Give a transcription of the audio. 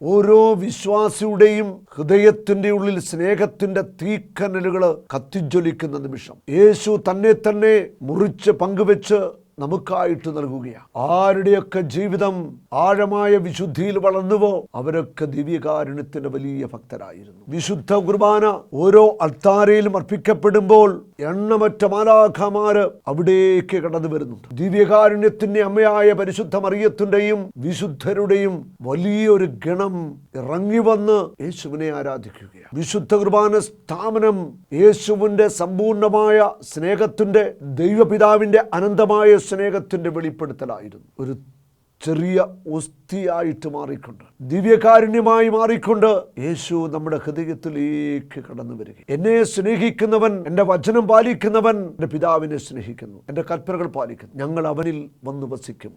ഓരോ വിശ്വാസിയുടെയും ഹൃദയത്തിൻ്റെ ഉള്ളിൽ സ്നേഹത്തിൻ്റെ തീക്കനലുകൾ കത്തിജ്വലിക്കുന്ന നിമിഷം യേശു തന്നെ മുറിച്ച് പങ്കുവെച്ച് നമുക്കായിട്ട് നൽകുകയാണ്. ആരുടെയൊക്കെ ജീവിതം ആഴമായ വിശുദ്ധിയിൽ വളർന്നുവോ അവരൊക്കെ ദിവ്യകാരുണ്യത്തിന്റെ വലിയ ഭക്തരായിരുന്നു. വിശുദ്ധ കുർബാന ഓരോ അൾത്താരയിലും അർപ്പിക്കപ്പെടുമ്പോൾ എണ്ണമറ്റ മാലാഖമാര് അവിടേക്ക് കടന്നു വരുന്നുണ്ട്. ദിവ്യകാരുണ്യത്തിന്റെ അമ്മയായ പരിശുദ്ധ മറിയത്തിന്റെയും വിശുദ്ധരുടെയും വലിയൊരു ഗണം ഇറങ്ങി വന്ന് യേശുവിനെ ആരാധിക്കുകയാണ്. വിശുദ്ധ കുർബാന സ്ഥാപനം യേശുവിന്റെ സമ്പൂർണമായ സ്നേഹത്തിന്റെ ദൈവപിതാവിന്റെ അനന്തമായ സ്നേഹത്തിന്റെ വെളിപ്പെടുത്തലായിരുന്നു. ഒരു ചെറിയ ഒസ്തിയായിട്ട് മാറിക്കൊണ്ട് ദിവ്യകാരുണ്യമായി മാറിക്കൊണ്ട് യേശു നമ്മുടെ ഹൃദയത്തിലേക്ക് കടന്നു വരിക. എന്നെ സ്നേഹിക്കുന്നവൻ, എൻ്റെ വചനം പാലിക്കുന്നവൻ എൻ്റെ പിതാവിനെ സ്നേഹിക്കുന്നു, എൻ്റെ കൽപ്പനകൾ പാലിക്കുന്നു. ഞങ്ങൾ അവനിൽ വന്നു വസിക്കും.